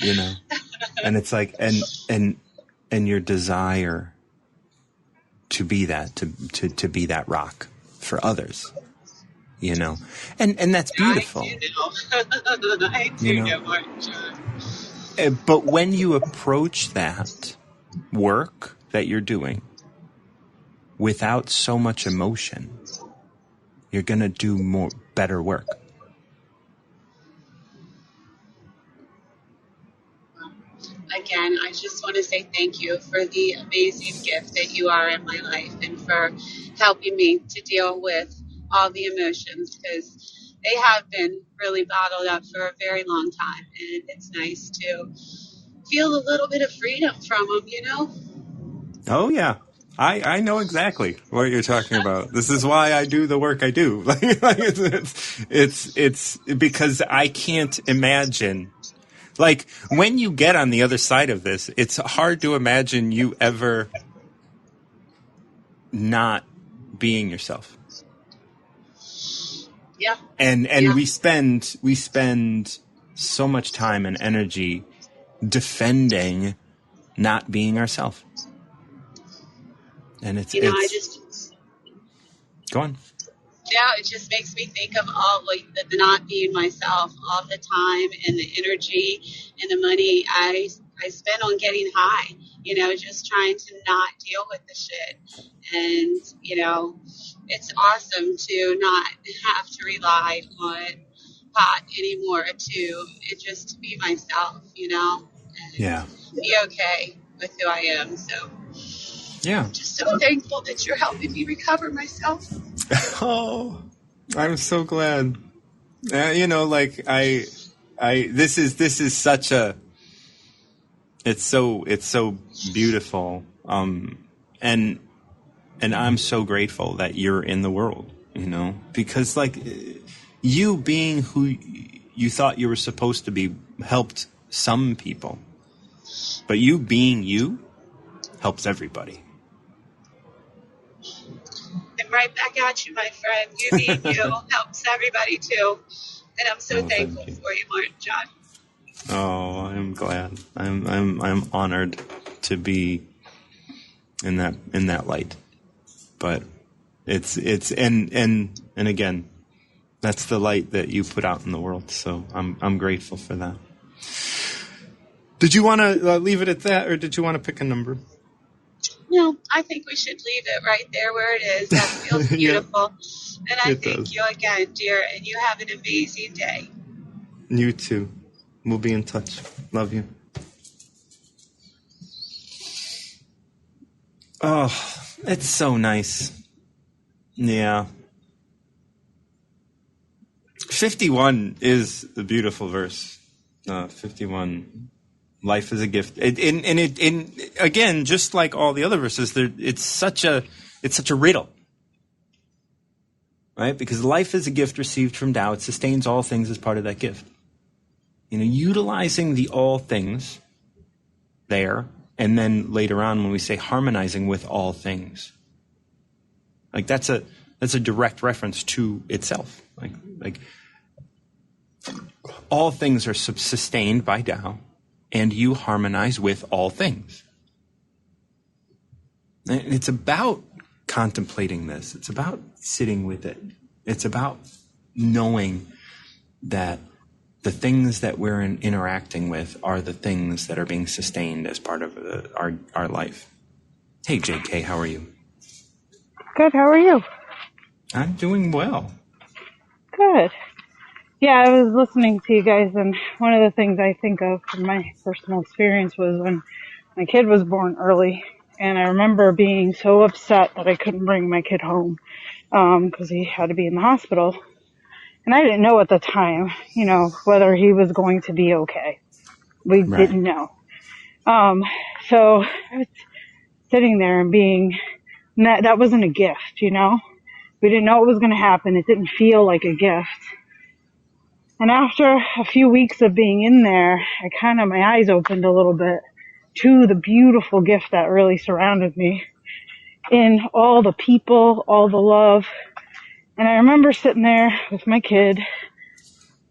mean? And it's like and your desire to be that, to be that rock for others, you know, and that's beautiful. I do know. I do know, Martin John. But when you approach that work that you're doing without so much emotion, you're going to do better work. Again, I just want to say thank you for the amazing gift that you are in my life and for helping me to deal with all the emotions, because they have been really bottled up for a very long time. And it's nice to feel a little bit of freedom from them, you know? Oh, yeah. I know exactly what you're talking about. This is why I do the work I do. It's because I can't imagine. Like, when you get on the other side of this, it's hard to imagine you ever not being yourself. Yeah. And yeah. we spend so much time and energy defending not being ourselves. And it's go on. Yeah, it just makes me think of all the not being myself, all the time and the energy and the money I spend on getting high, you know, just trying to not deal with the shit. And, you know, it's awesome to not have to rely on pot anymore just to be myself, you know, and be okay with who I am. So yeah, I'm just so thankful that you're helping me recover myself. Oh, I'm so glad. You know, like this is such a. It's so beautiful. And I'm so grateful that you're in the world. You know, because like you being who you thought you were supposed to be helped some people, but you being you helps everybody. I'm right back at you, my friend. You being you helps everybody too. And I'm so thankful for you, Martin John. Oh, I'm glad. I'm honored to be in that light. But it's and again, that's the light that you put out in the world. So I'm grateful for that. Did you want to leave it at that, or did you want to pick a number? No, I think we should leave it right there where it is. That feels beautiful. Yeah, and I thank you again, dear, and you have an amazing day. You too. We'll be in touch. Love you. Oh, it's so nice. Yeah. 51 is a beautiful verse. 51. Life is a gift. Again, just like all the other verses, it's such a riddle, right? Because life is a gift received from Tao. It sustains all things as part of that gift. You know, utilizing the all things there, and then later on when we say harmonizing with all things, like that's a direct reference to itself. Like all things are sustained by Tao. And you harmonize with all things. And it's about contemplating this. It's about sitting with it. It's about knowing that the things that we're interacting with are the things that are being sustained as part of our life. Hey, JK, how are you? Good, how are you? I'm doing well. Good. Yeah, I was listening to you guys, and one of the things I think of from my personal experience was when my kid was born early, and I remember being so upset that I couldn't bring my kid home, because he had to be in the hospital. And I didn't know at the time, you know, whether he was going to be okay. We didn't know. So I was sitting there and that wasn't a gift, you know? We didn't know what was going to happen. It didn't feel like a gift. And after a few weeks of being in there, my eyes opened a little bit to the beautiful gift that really surrounded me in all the people, all the love. And I remember sitting there with my kid,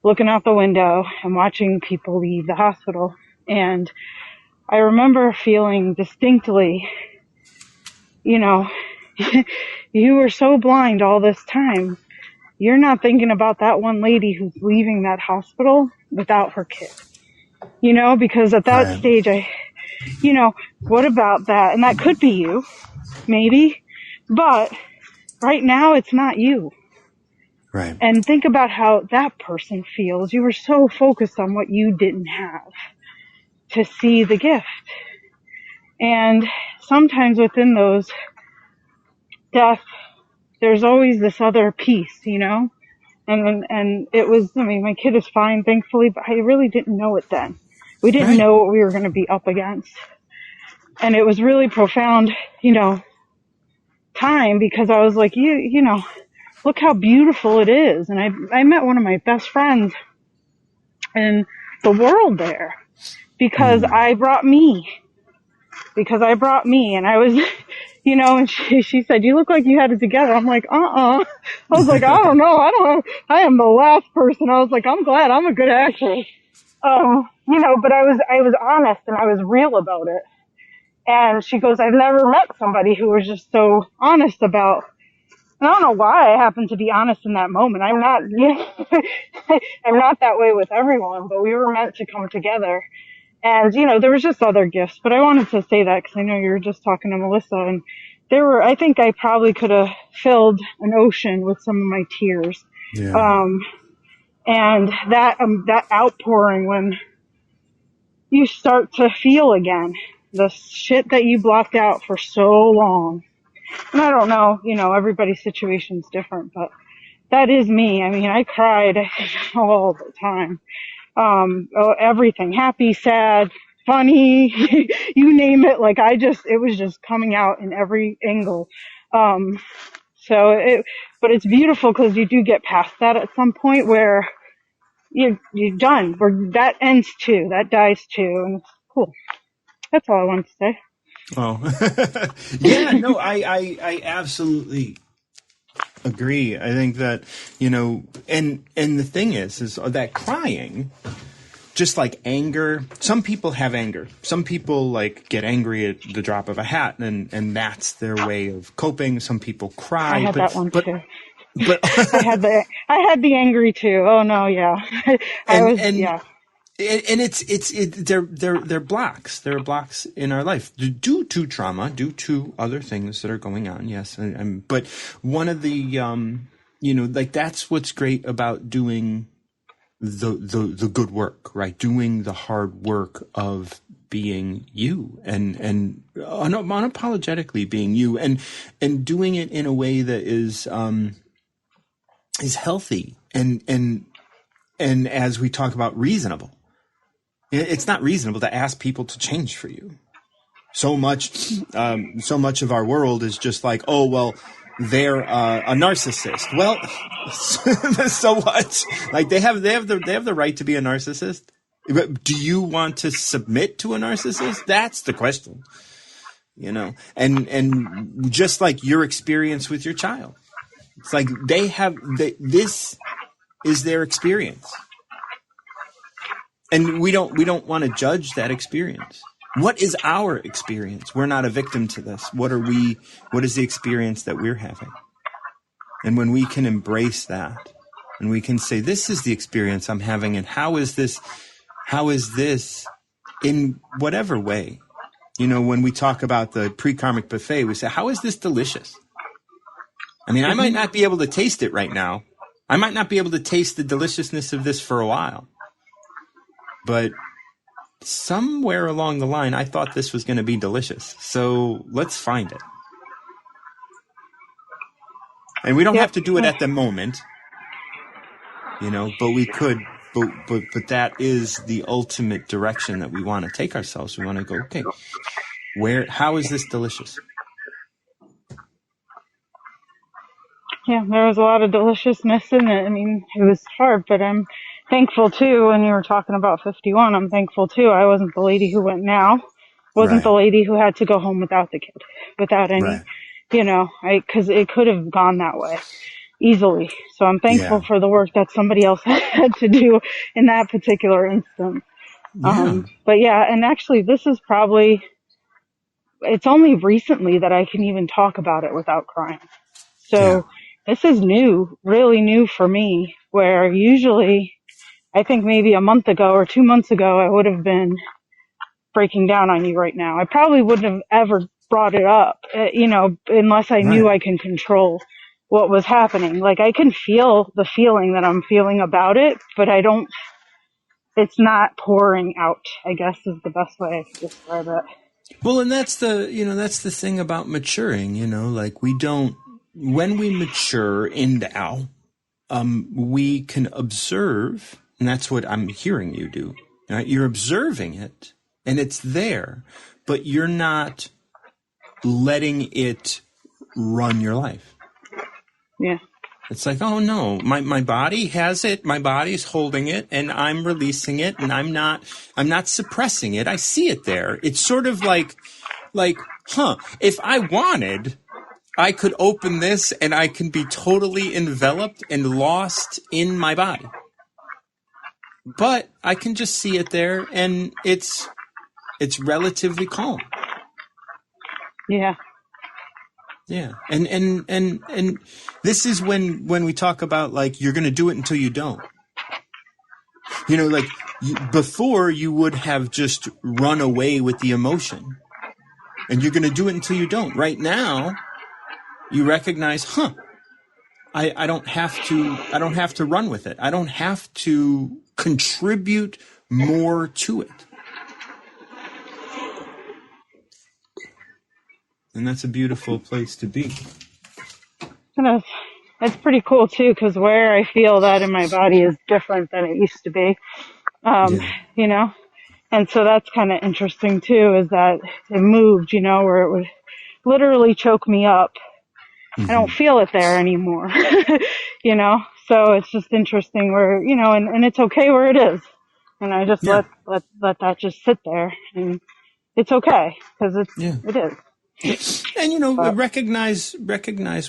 looking out the window and watching people leave the hospital. And I remember feeling distinctly, you know, You were so blind all this time. You're not thinking about that one lady who's leaving that hospital without her kid. Because at that stage, what about that? And that could be you, maybe. But right now, it's not you. Right. And think about how that person feels. You were so focused on what you didn't have to see the gift. And sometimes within those deaths, there's always this other piece, And it was, my kid is fine, thankfully, but I really didn't know it then. We didn't know what we were going to be up against. And it was really profound, time, because I was like, look how beautiful it is. And I met one of my best friends in the world there because I brought me. And I was, and she said, you look like you had it together. I'm like, I was like, I don't know. I am the last person. I was like, I'm glad I'm a good actress. But I was honest and I was real about it. And she goes, I've never met somebody who was just so honest about, and I don't know why I happened to be honest in that moment. I'm not, I'm not that way with everyone, but we were meant to come together. And, there was just other gifts, but I wanted to say that because I know you were just talking to Melissa, and I think I probably could have filled an ocean with some of my tears. Yeah. And that outpouring when you start to feel again the shit that you blocked out for so long. And I don't know, everybody's situation's different, but that is me. I mean, I cried all the time. Everything, happy, sad, funny, you name it. Like it was just coming out in every angle. But it's beautiful because you do get past that at some point where you're done, where that ends too, that dies too. And it's cool. That's all I wanted to say. Oh, yeah, no, I absolutely agree. I think that, and the thing is that crying, just like anger, some people have anger. Some people get angry at the drop of a hat and that's their way of coping. Some people cry. I had that one too. But I had the angry too. Oh no, yeah. And they're blocks. There are blocks in our life due to trauma, due to other things that are going on. Yes, but one of the that's what's great about doing the good work, right? Doing the hard work of being you and unapologetically being you and doing it in a way that is healthy and as we talk about, reasonable. It's not reasonable to ask people to change for you. So much of our world is just like, oh, well, they're a narcissist. Well, so what? Like they have the right to be a narcissist. But do you want to submit to a narcissist? That's the question. And just like your experience with your child, it's like this is their experience. And we don't want to judge that experience. What is our experience? We're not a victim to this. What is the experience that we're having? And when we can embrace that and we can say, this is the experience I'm having, and how is this in whatever way? When we talk about the pre-karmic buffet, we say, how is this delicious? I mean, I might not be able to taste it right now. I might not be able to taste the deliciousness of this for a while. But somewhere along the line, I thought this was going to be delicious. So let's find it. And we don't have to do it at the moment, but we could. But that is the ultimate direction that we want to take ourselves. We want to go, okay, how is this delicious? Yeah, there was a lot of deliciousness in it. I mean, it was hard, but I'm thankful too. When you were talking about 51, I'm thankful too. I wasn't the lady who went now. Wasn't the lady who had to go home without the kid, without any, because it could have gone that way easily. So I'm thankful for the work that somebody else had to do in that particular instance. Yeah. But yeah, and actually this is probably it's only recently that I can even talk about it without crying. So this is new, really new for me, where usually I think maybe a month ago or 2 months ago, I would have been breaking down on you right now. I probably wouldn't have ever brought it up, unless I knew I can control what was happening. Like I can feel the feeling that I'm feeling about it, but it's not pouring out, I guess is the best way I could describe it. Well, and that's the thing about maturing, like when we mature in Tao, we can observe, and that's what I'm hearing you do. Right? You're observing it, and it's there, but you're not letting it run your life. Yeah. It's like, oh no, my body has it, my body's holding it, and I'm releasing it, and I'm not suppressing it. I see it there. It's sort of like, if I wanted, I could open this and I can be totally enveloped and lost in my body. But I can just see it there, and it's relatively calm. Yeah. Yeah. And this is when we talk about like, you're going to do it until you don't. Before you would have just run away with the emotion, and you're going to do it until you don't. Right now, you recognize, I don't have to run with it. I don't have to contribute more to it. And that's a beautiful place to be. It's pretty cool too, because where I feel that in my body is different than it used to be. And so that's kind of interesting too, is that it moved, where it would literally choke me up. Mm-hmm. I don't feel it there anymore, so it's just interesting where, and it's okay where it is. And I just let that just sit there, and it's okay because it is. And recognize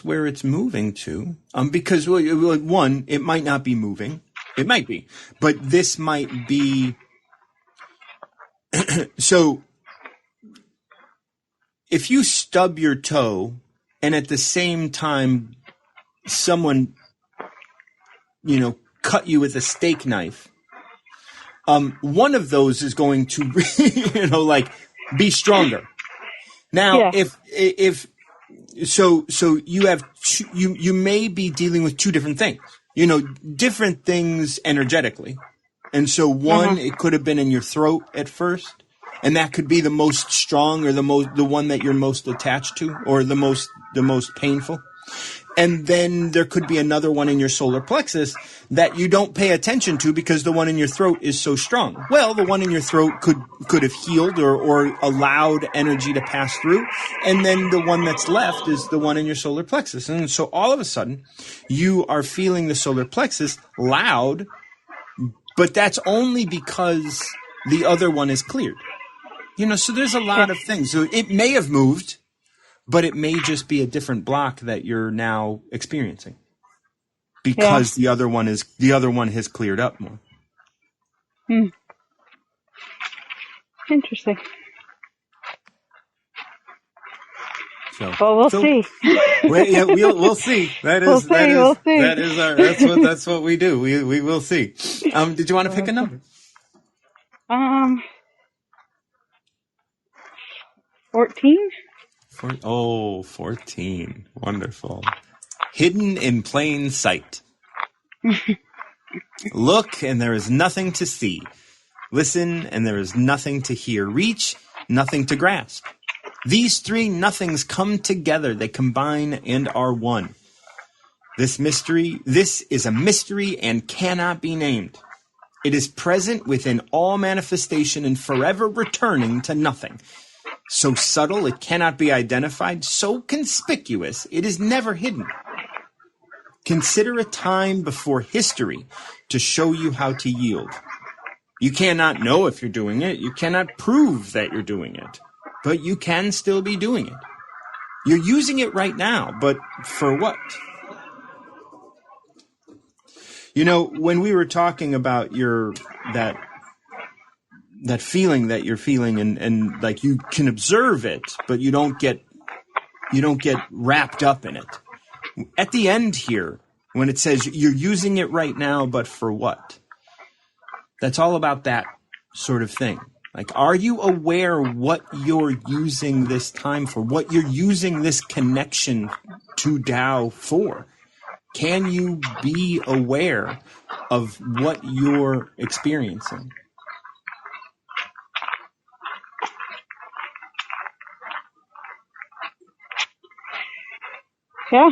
where it's moving to, because one, it might not be moving, it might be, but this might be. So, if you stub your toe, and at the same time, someone, cut you with a steak knife, one of those is going to, be stronger. Now, if you have you may be dealing with two different things, different things energetically. And so one, it could have been in your throat at first, and that could be the most strong, or the one that you're most attached to, or the most painful. And then there could be another one in your solar plexus that you don't pay attention to because the one in your throat is so strong. Well, the one in your throat could have healed or allowed energy to pass through. And then the one that's left is the one in your solar plexus. And so all of a sudden you are feeling the solar plexus loud, but that's only because the other one is cleared. So there's a lot of things. So it may have moved, but it may just be a different block that you're now experiencing because the other one has cleared up more. Interesting. We'll see. We'll see. That's what we do. We will see. Did you want to pick a number? 14. 14. Wonderful. Hidden in plain sight. Look, and there is nothing to see. Listen, and there is nothing to hear. Reach, nothing to grasp. These three nothings come together. They combine and are one. This is a mystery and cannot be named. It is present within all manifestation and forever returning to nothing. So subtle it cannot be identified, so conspicuous it is never hidden. Consider a time before history to show you how to yield. You cannot know if you're doing it, you cannot prove that you're doing it, but you can still be doing it. You're using it right now, but for what? When we were talking about that feeling that you're feeling, and like you can observe it, but you don't get wrapped up in it. At the end here, when it says you're using it right now, but for what? That's all about that sort of thing. Like, are you aware what you're using this time for? What you're using this connection to Tao for? Can you be aware of what you're experiencing? Yeah,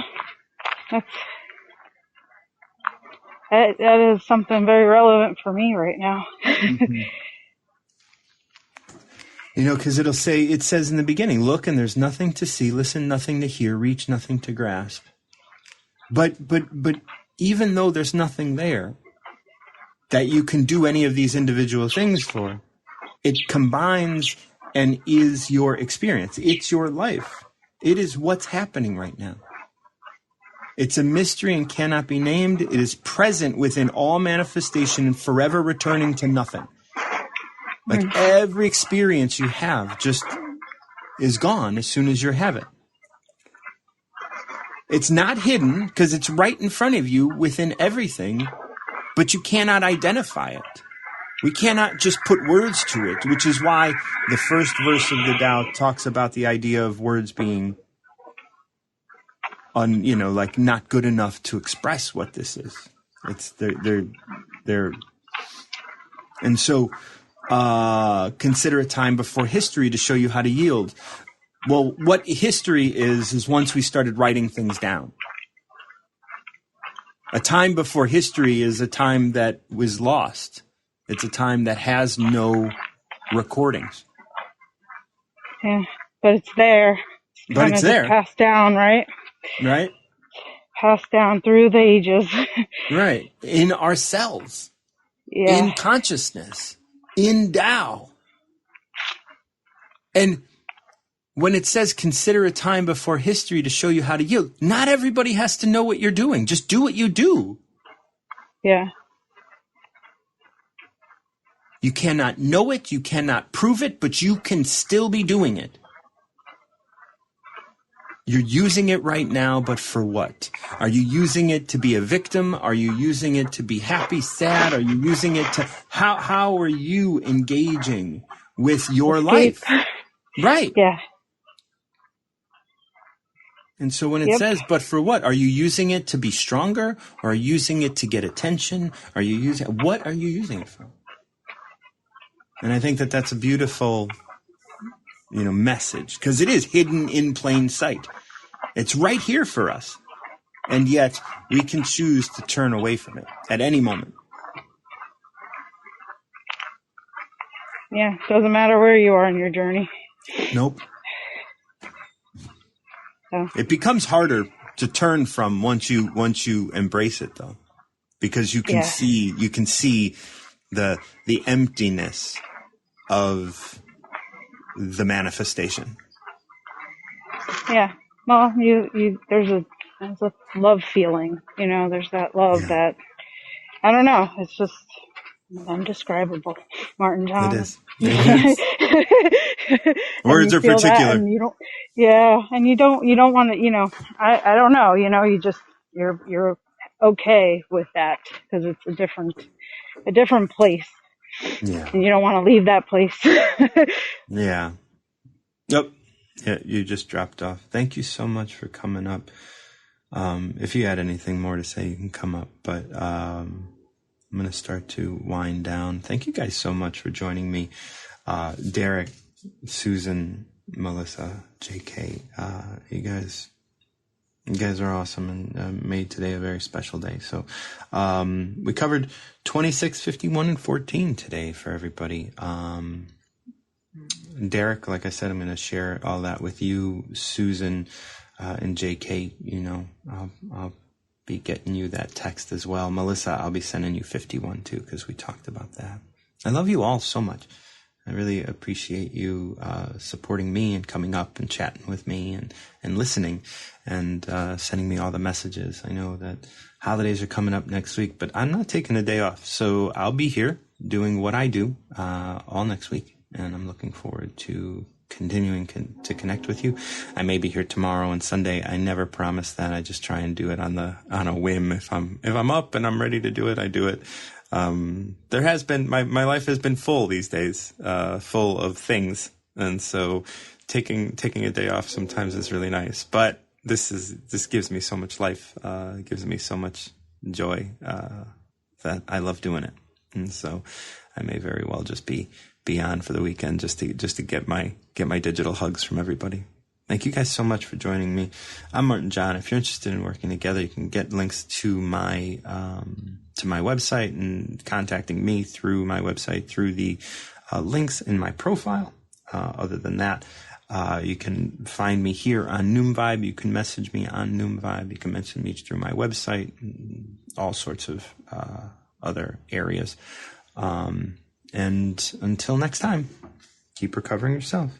that is something very relevant for me right now. Mm-hmm. You know, because it says in the beginning, look, and there's nothing to see, listen, nothing to hear, reach, nothing to grasp. But even though there's nothing there that you can do any of these individual things for, it combines and is your experience. It's your life. It is what's happening right now. It's a mystery and cannot be named. It is present within all manifestation and forever returning to nothing. Like every experience you have just is gone as soon as you have it. It's not hidden because it's right in front of you within everything, but you cannot identify it. We cannot just put words to it, which is why the first verse of the Tao talks about the idea of words being like not good enough to express what this is. It's they're and so consider a time before history to show you how to yield. Well, what history is once we started writing things down. A time before history is a time that was lost. It's a time that has no recordings. Yeah, but it's there. But it's there. Passed down, right? Right? Passed down through the ages. Right. In ourselves. Yeah. In consciousness. In Tao. And when it says consider a time before history to show you how to yield, not everybody has to know what you're doing. Just do what you do. Yeah. You cannot know it, you cannot prove it, but you can still be doing it. You're using it right now, but for what? Are you using it to be a victim? Are you using it to be happy, sad? Are you using it to... How are you engaging with your life? Right. Yeah. And so when it says, but for what? Are you using it to be stronger? Or are you using it to get attention? What are you using it for? And I think that that's a beautiful, message, because it is hidden in plain sight. It's right here for us. And yet we can choose to turn away from it at any moment. Yeah. Doesn't matter where you are in your journey. Nope. So. It becomes harder to turn from once you embrace it, though, because you can see the emptiness of the manifestation. Yeah. Well, there's a love feeling, there's that love that, I don't know, it's just indescribable. Martin John. It is. Words are particular. And you don't, and you don't want to, I don't know, you're okay with that because it's a different place. Yeah. And you don't want to leave that place. Yeah. Yep. Yeah, you just dropped off. Thank you so much for coming up. If you had anything more to say, you can come up. But I'm going to start to wind down. Thank you guys so much for joining me. Derek, Susan, Melissa, JK, you guys are awesome and made today a very special day. So we covered 26, 51, and 14 today for everybody. Derek, like I said, I'm going to share all that with you. Susan and JK, I'll be getting you that text as well. Melissa, I'll be sending you 51 too, because we talked about that. I love you all so much. I really appreciate you supporting me and coming up and chatting with me and listening and sending me all the messages. I know that holidays are coming up next week, but I'm not taking a day off. So I'll be here doing what I do all next week, and I'm looking forward to continuing to connect with you. I may be here tomorrow and Sunday. I never promise that. I just try and do it on a whim. If I'm up and I'm ready to do it, I do it. There has been my life has been full these days, full of things, and so taking a day off sometimes is really nice. But this gives me so much life, gives me so much joy that I love doing it, and so I may very well just be on for the weekend just to get my digital hugs from everybody. Thank you guys so much for joining me. I'm Martin John. If you're interested in working together, you can get links to my website and contacting me through my website through the links in my profile. Other than that, you can find me here on Noom Vibe. You can message me on Noom Vibe. You can message me through my website, and all sorts of other areas. And until next time, keep recovering yourself.